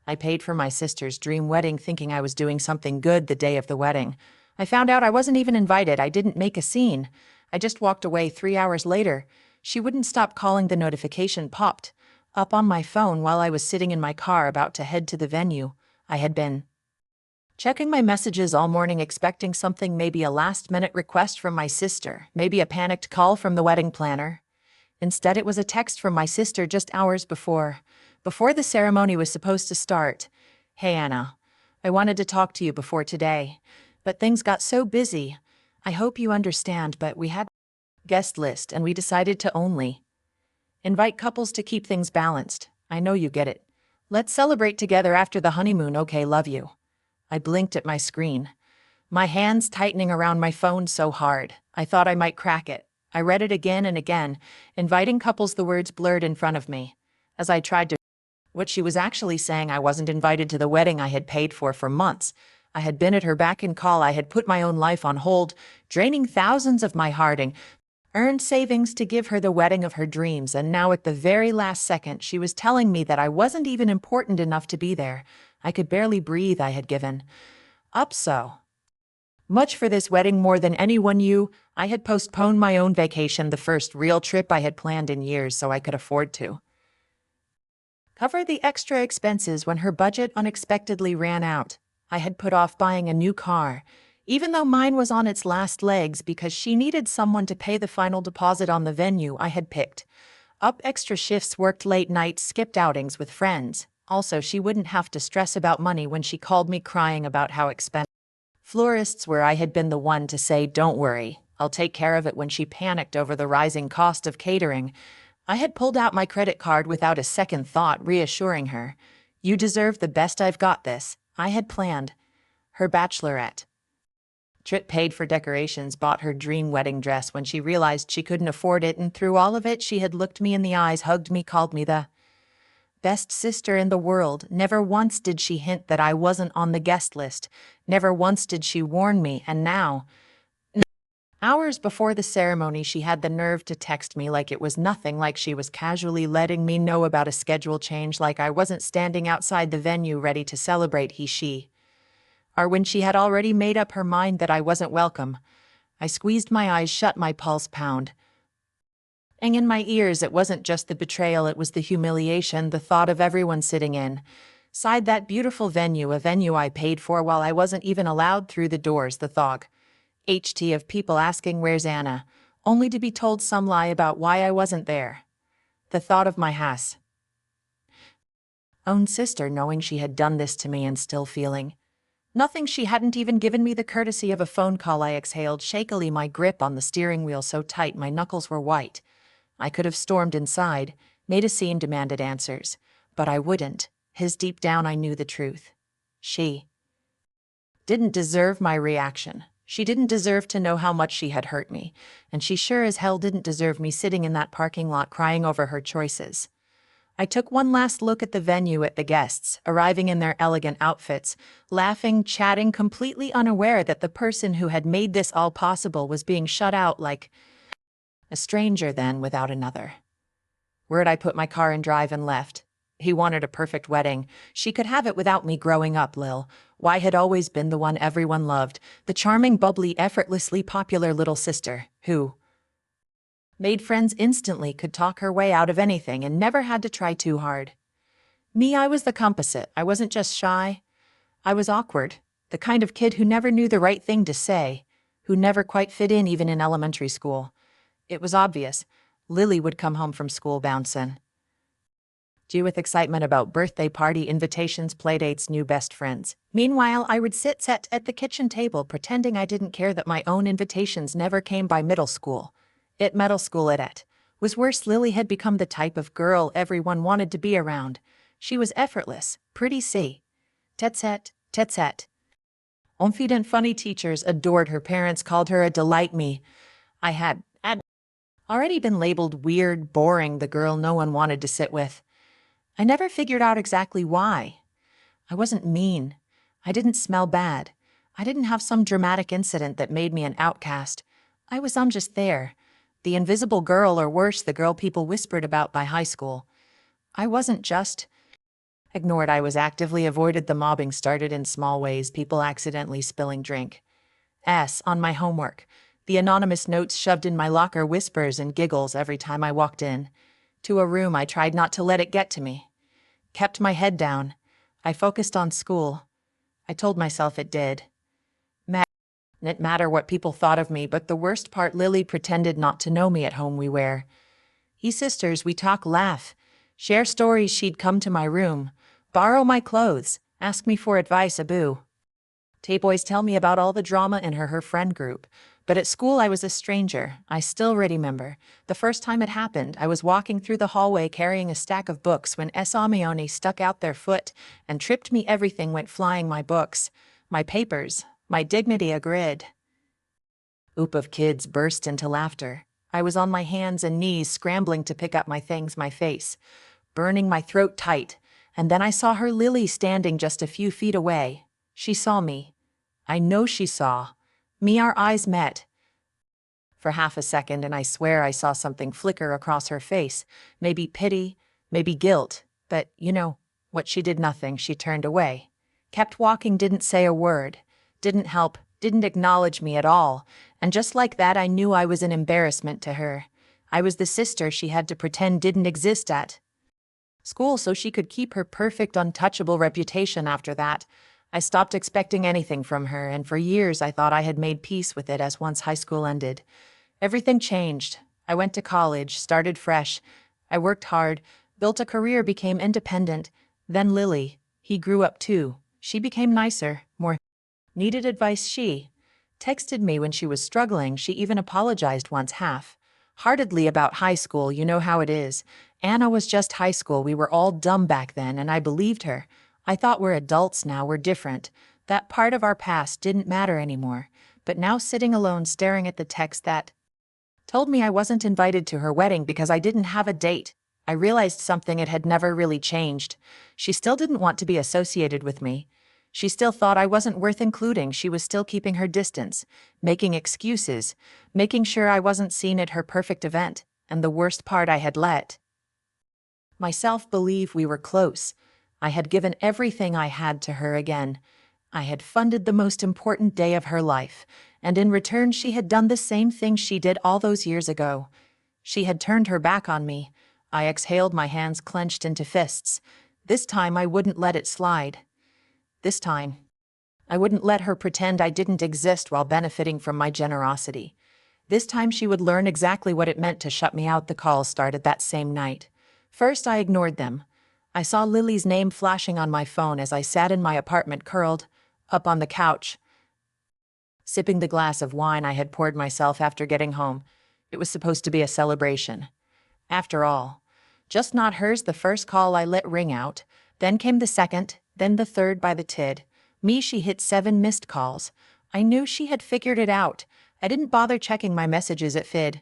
I paid for my sister's dream wedding thinking I was doing something good the day of the wedding. I found out I wasn't even invited. I didn't make a scene. I just walked away 3 hours later. She wouldn't stop calling. The notification popped up on my phone while I was sitting in my car about to head to the venue. I had been checking my messages all morning expecting something, maybe a last-minute request from my sister, maybe a panicked call from the wedding planner. Instead, it was a text from my sister just hours before the ceremony was supposed to start. "Hey Anna, I wanted to talk to you before today, but things got so busy. I hope you understand, but we had a guest list and we decided to only invite couples to keep things balanced. I know you get it. Let's celebrate together after the honeymoon, okay? Love you." I blinked at my screen, my hands tightening around my phone so hard I thought I might crack it. I read it again and again, inviting couples. The words blurred in front of me as I tried to what she was actually saying. I wasn't invited to the wedding I had paid for months. I had been at her beck and call. I had put my own life on hold, draining thousands of my hard-earned savings to give her the wedding of her dreams, and now at the very last second she was telling me that I wasn't even important enough to be there. I could barely breathe. I had given up so much for this wedding, more than anyone knew. I had postponed my own vacation, the first real trip I had planned in years, so I could afford to cover the extra expenses when her budget unexpectedly ran out. I had put off buying a new car, even though mine was on its last legs, because she needed someone to pay the final deposit on the venue. I had picked up extra shifts, worked late nights, skipped outings with friends. Also, she wouldn't have to stress about money when she called me crying about how expensive florists were. I had been the one to say, "Don't worry, I'll take care of it," when she panicked over the rising cost of catering. I had pulled out my credit card without a second thought, reassuring her, "You deserve the best. I've got this." I had planned her bachelorette trip, paid for decorations, bought her dream wedding dress when she realized she couldn't afford it, and through all of it she had looked me in the eyes, hugged me, called me the best sister in the world. Never once did she hint that I wasn't on the guest list. Never once did she warn me. And now, hours before the ceremony, she had the nerve to text me like it was nothing, like she was casually letting me know about a schedule change, like I wasn't standing outside the venue ready to celebrate she, or when she had already made up her mind that I wasn't welcome. I squeezed my eyes shut, my pulse pounding in my ears. It wasn't just the betrayal, it was the humiliation, the thought of everyone sitting inside that beautiful venue, a venue I paid for while I wasn't even allowed through the doors. The thought of people asking, "Where's Anna?" only to be told some lie about why I wasn't there. The thought of my own sister knowing she had done this to me and still feeling nothing. She hadn't even given me the courtesy of a phone call. I exhaled shakily, my grip on the steering wheel so tight my knuckles were white. I could have stormed inside, made a scene, demanded answers, but I wouldn't. Deep down I knew the truth. She didn't deserve my reaction. She didn't deserve to know how much she had hurt me, and she sure as hell didn't deserve me sitting in that parking lot crying over her choices. I took one last look at the venue, at the guests, arriving in their elegant outfits, laughing, chatting, completely unaware that the person who had made this all possible was being shut out like a stranger. Then, without another word, I put my car in drive and left. He wanted a perfect wedding. She could have it without me. Growing up, Lil Y had always been the one everyone loved, the charming, bubbly, effortlessly popular little sister who made friends instantly, could talk her way out of anything, and never had to try too hard. Me, I was the composite. I wasn't just shy. I was awkward, the kind of kid who never knew the right thing to say, who never quite fit in even in elementary school. It was obvious. Lily would come home from school bouncing due with excitement about birthday party invitations, playdates, new best friends. Meanwhile, I would sit at the kitchen table pretending I didn't care that my own invitations never came. By middle school, it was worse. Lily had become the type of girl everyone wanted to be around. She was effortless, pretty, tete-set, confident, funny. Teachers adored her. Parents called her a delight. Me, I had already been labeled weird, boring, the girl no one wanted to sit with. I never figured out exactly why. I wasn't mean. I didn't smell bad. I didn't have some dramatic incident that made me an outcast. I was just there. The invisible girl, or worse, the girl people whispered about by high school. I wasn't just Ignored, I was actively avoided. The mobbing started in small ways, people accidentally spilling drink. On my homework. The anonymous notes shoved in my locker, whispers and giggles every time I walked in. To a room, I tried not to let it get to me. Kept my head down. I focused on school. I told myself it did. It matter what people thought of me, but the worst part, Lily pretended not to know me at home. We were sisters, we talk, laugh, share stories. She'd come to my room, borrow my clothes, ask me for advice. Boys tell me about all the drama in her friend group. But at school, I was a stranger. I still remember. The first time it happened, I was walking through the hallway carrying a stack of books when Esamione stuck out their foot and tripped me. Everything went flying, my books, my papers, my dignity. A grid of kids burst into laughter. I was on my hands and knees scrambling to pick up my things, my face burning, my throat tight. And then I saw her, Lily, standing just a few feet away. She saw me. I know she saw me. Our eyes met for half a second, and I swear I saw something flicker across her face. Maybe pity, maybe guilt. But what she did? Nothing. She turned away, kept walking, didn't say a word, didn't help, didn't acknowledge me at all. And just like that, I knew I was an embarrassment to her. I was the sister she had to pretend didn't exist at school so she could keep her perfect, untouchable reputation. After that, I stopped expecting anything from her, and for years I thought I had made peace with it. As once high school ended, everything changed. I went to college, started fresh. I worked hard, built a career, became independent. Then Lily, he grew up too. She became nicer, more needed advice. She texted me when she was struggling. She even apologized once half-heartedly about high school. You know how it is. Anna was just high school. We were all dumb back then, and I believed her. I thought we're adults now, we're different. That part of our past didn't matter anymore. But now, sitting alone staring at the text that told me I wasn't invited to her wedding because I didn't have a date, I realized something. It had never really changed. She still didn't want to be associated with me. She still thought I wasn't worth including. She was still keeping her distance, making excuses, making sure I wasn't seen at her perfect event. And the worst part, I had let myself believe we were close. I had given everything I had to her again. I had funded the most important day of her life, and in return she had done the same thing she did all those years ago. She had turned her back on me. I exhaled, my hands clenched into fists. This time I wouldn't let it slide. This time, I wouldn't let her pretend I didn't exist while benefiting from my generosity. This time she would learn exactly what it meant to shut me out. The calls started that same night. First, I ignored them. I saw Lily's name flashing on my phone as I sat in my apartment, curled up on the couch, sipping the glass of wine I had poured myself after getting home. It was supposed to be a celebration. After all, just not hers. The first call I let ring out. Then came the second, then the third. By the tid me, she hit 7 missed calls. I knew she had figured it out. I didn't bother checking my messages at fid.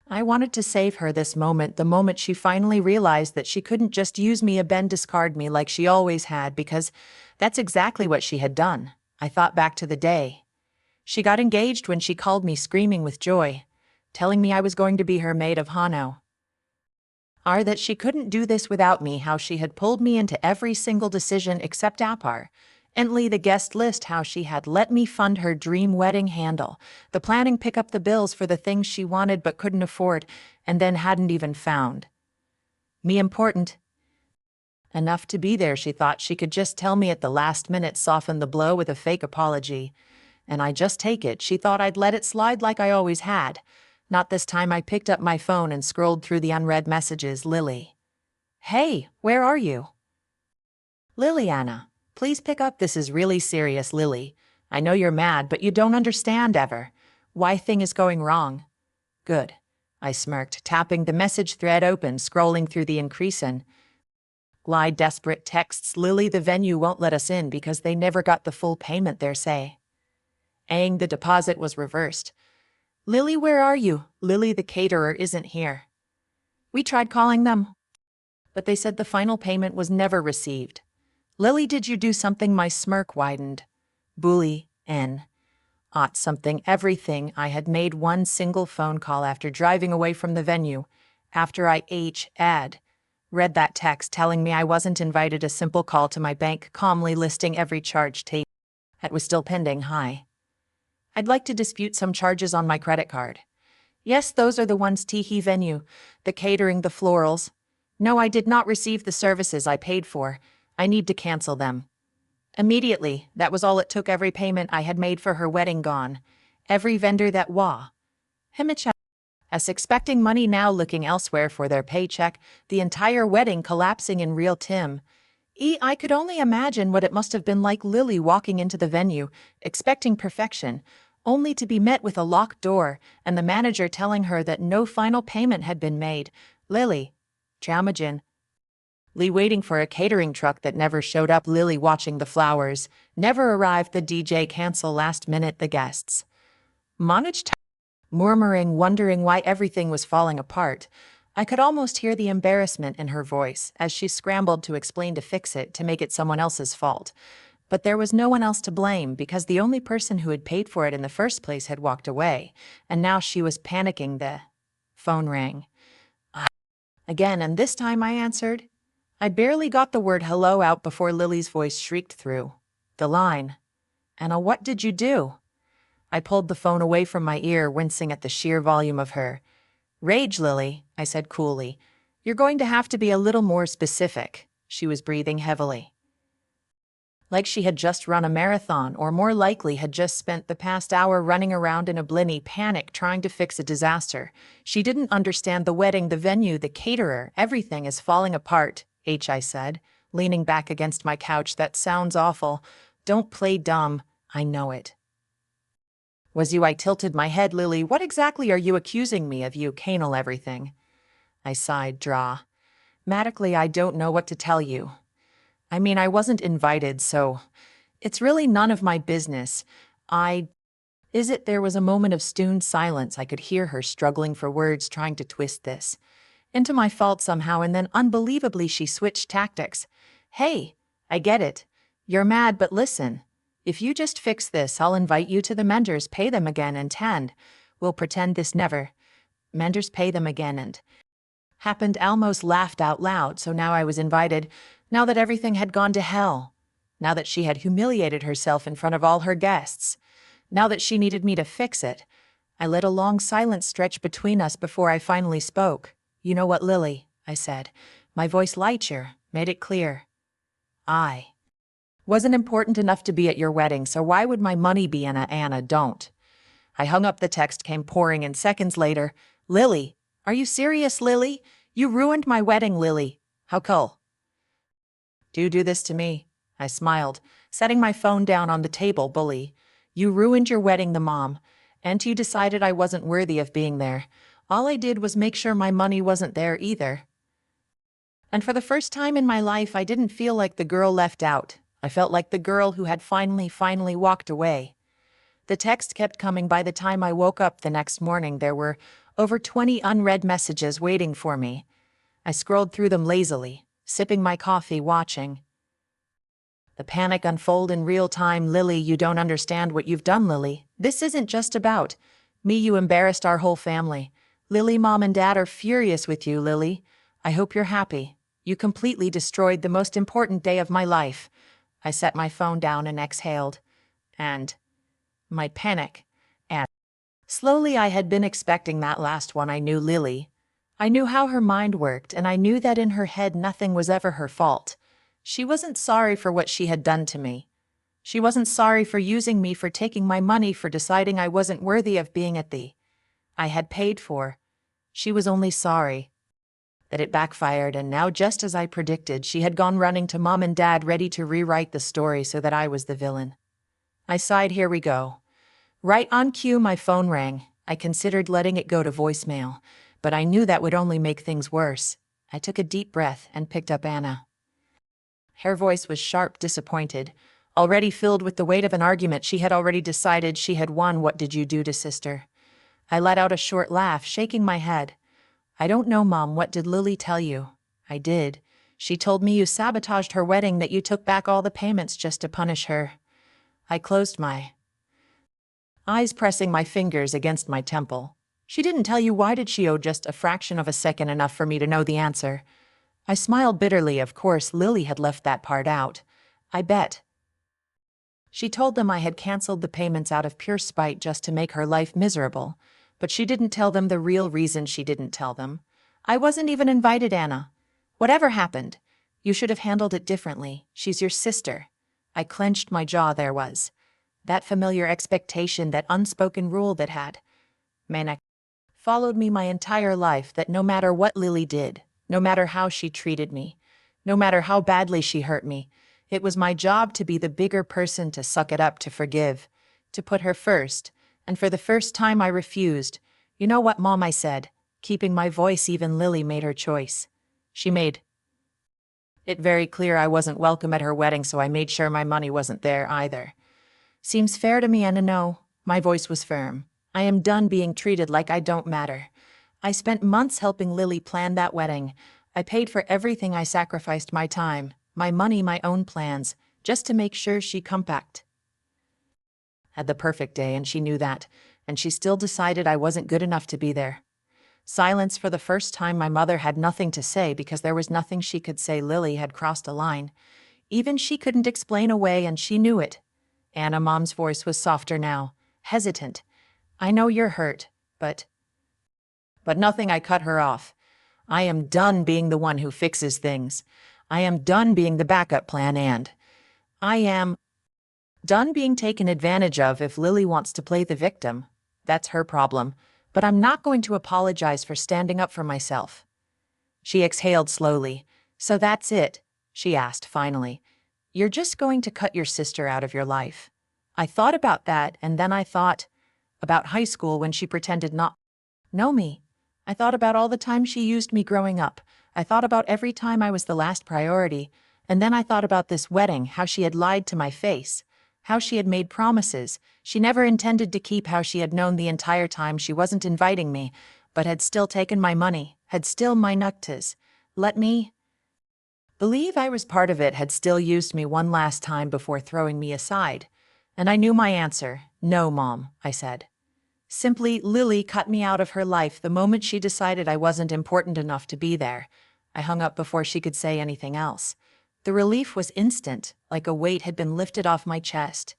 I wanted to save her this moment, the moment she finally realized that she couldn't just use me, discard me like she always had, because that's exactly what she had done. I thought back to the day she got engaged, when she called me screaming with joy, telling me I was going to be her maid of honor. That she couldn't do this without me, how she had pulled me into every single decision except Apar. Ently the guest list, how she had let me fund her dream wedding, handle the planning, pick up the bills for the things she wanted but couldn't afford, and then hadn't even found me important enough to be there. She thought she could just tell me at the last minute, soften the blow with a fake apology, and I just take it. She thought I'd let it slide like I always had. Not this time. I picked up my phone and scrolled through the unread messages. Lily. Hey, where are you? Lily, Anna. Please pick up. This is really serious, Lily. I know you're mad, but you don't understand ever why thing is going wrong. Good. I smirked, tapping the message thread open, scrolling through the increasin' glide desperate texts. Lily, the venue won't let us in because they never got the full payment, they're saying the deposit was reversed. Lily, where are you? Lily, the caterer isn't here. We tried calling them, but they said the final payment was never received. Lily, did you do something? My smirk widened. Bully, something, everything. I had made one single phone call after driving away from the venue, after I had Read that text telling me I wasn't invited, a simple call to my bank calmly listing every charge tape that was still pending. Hi. I'd like to dispute some charges on my credit card. Yes, those are the ones. Teehee venue, the catering, the florals. No, I did not receive the services I paid for. I need to cancel them. Immediately, that was all it took. Every payment I had made for her wedding gone. Every vendor that Himicha as expecting money now looking elsewhere for their paycheck, the entire wedding collapsing in real time. I could only imagine what it must have been like. Lily walking into the venue, expecting perfection, only to be met with a locked door and the manager telling her that no final payment had been made. Lily. Jamajin. Lee waiting for a catering truck that never showed up. Lily watching the flowers. Never arrived. The DJ cancel last minute. The guests. Managed murmuring, wondering why everything was falling apart. I could almost hear the embarrassment in her voice as she scrambled to explain to fix it, to make it someone else's fault. But there was no one else to blame because the only person who had paid for it in the first place had walked away, and now she was panicking. The phone rang. Again, and this time I answered. I barely got the word hello out before Lily's voice shrieked through the line. Anna, what did you do? I pulled the phone away from my ear, wincing at the sheer volume of her rage. Lily, I said coolly. You're going to have to be a little more specific. She was breathing heavily, like she had just run a marathon, or more likely had just spent the past hour running around in a blinny panic trying to fix a disaster. She didn't understand. The wedding, the venue, the caterer, everything is falling apart, I said, leaning back against my couch. That sounds awful. Don't play dumb. I know it. Was you? I tilted my head. Lily, what exactly are you accusing me of? You canal everything. I sighed, dramatically. I don't know what to tell you. I mean, I wasn't invited, so it's really none of my business. Is it? There was a moment of stunned silence. I could hear her struggling for words, trying to twist this into my fault somehow, and then unbelievably she switched tactics. Hey, I get it. You're mad, but listen. If you just fix this, I'll invite you to the Menders, pay them again, and we'll pretend this never. Menders pay them again and happened. Almost laughed out loud. So now I was invited, now that everything had gone to hell, now that she had humiliated herself in front of all her guests, now that she needed me to fix it. I let a long silence stretch between us before I finally spoke. You know what, Lily, I said, my voice lighter, made it clear. I wasn't important enough to be at your wedding, so why would my money be? Anna, don't. I hung up. The text came pouring in seconds later. Lily, are you serious, Lily? You ruined my wedding, Lily. How cool. Do you do this to me? I smiled, setting my phone down on the table. Bully. You ruined your wedding, the mom, and you decided I wasn't worthy of being there. All I did was make sure my money wasn't there either. And for the first time in my life, I didn't feel like the girl left out. I felt like the girl who had finally walked away. The text kept coming. By the time I woke up the next morning, there were over 20 unread messages waiting for me. I scrolled through them lazily, sipping my coffee, watching the panic unfold in real time. Lily, you don't understand what you've done, Lily. This isn't just about me. You embarrassed our whole family. Lily, Mom and Dad are furious with you, Lily. I hope you're happy. You completely destroyed the most important day of my life. I set my phone down and exhaled. And my panic. And slowly, I had been expecting that last one. I knew Lily. I knew how her mind worked, and I knew that in her head nothing was ever her fault. She wasn't sorry for what she had done to me. She wasn't sorry for using me, for taking my money, for deciding I wasn't worthy of being at the I had paid for. She was only sorry that it backfired, and now, just as I predicted, she had gone running to Mom and Dad, ready to rewrite the story so that I was the villain. I sighed. Here we go. Right on cue, my phone rang. I considered letting it go to voicemail, but I knew that would only make things worse. I took a deep breath and picked up Anna. Her voice was sharp, disappointed, already filled with the weight of an argument she had already decided she had won. What did you do to sister? I let out a short laugh, shaking my head. I don't know, Mom. What did Lily tell you? I did. She told me you sabotaged her wedding, that you took back all the payments just to punish her. I closed my eyes, pressing my fingers against my temple. She didn't tell you? Why did she? Oh, just a fraction of a second, enough for me to know the answer. I smiled bitterly. Of course, Lily had left that part out. I bet. She told them I had canceled the payments out of pure spite just to make her life miserable. But she didn't tell them the real reason she didn't tell them. I wasn't even invited, Anna. Whatever happened, you should have handled it differently. She's your sister. I clenched my jaw. There was that familiar expectation, that unspoken rule that had followed me my entire life, that no matter what Lily did, no matter how she treated me, no matter how badly she hurt me, it was my job to be the bigger person, to suck it up, to forgive, to put her first. And for the first time I refused. You know what, Mom, I said, keeping my voice even. Lily made her choice. She made it very clear I wasn't welcome at her wedding, so I made sure my money wasn't there either. Seems fair to me, Anna. No, my voice was firm. I am done being treated like I don't matter. I spent months helping Lily plan that wedding. I paid for everything. I sacrificed my time, my money, my own plans, just to make sure she compact had the perfect day, and she knew that, and she still decided I wasn't good enough to be there. Silence for the first time. My mother had nothing to say because there was nothing she could say. Lily had crossed a line. Even she couldn't explain away, and she knew it. Anna, Mom's voice was softer now, hesitant. I know you're hurt, but nothing. I cut her off. I am done being the one who fixes things. I am done being the backup plan, and I am done being taken advantage of. If Lily wants to play the victim, that's her problem, but I'm not going to apologize for standing up for myself. She exhaled slowly. So that's it, she asked finally. You're just going to cut your sister out of your life. I thought about that, and then I thought about high school when she pretended not know me. I thought about all the time she used me growing up. I thought about every time I was the last priority. And then I thought about this wedding, how she had lied to my face, how she had made promises she never intended to keep, how she had known the entire time she wasn't inviting me, but had still taken my money, had still my nuktas, let me believe I was part of it, had still used me one last time before throwing me aside. And I knew my answer. No, Mom, I said. Simply, Lily cut me out of her life the moment she decided I wasn't important enough to be there. I hung up before she could say anything else. The relief was instant, like a weight had been lifted off my chest.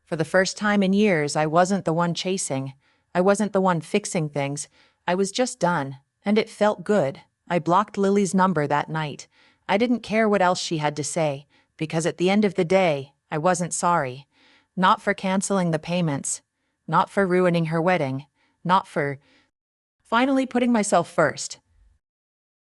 For the first time in years, I wasn't the one chasing. I wasn't the one fixing things. I was just done, and it felt good. I blocked Lily's number that night. I didn't care what else she had to say, because at the end of the day, I wasn't sorry. Not for canceling the payments. Not for ruining her wedding. Not for finally putting myself first.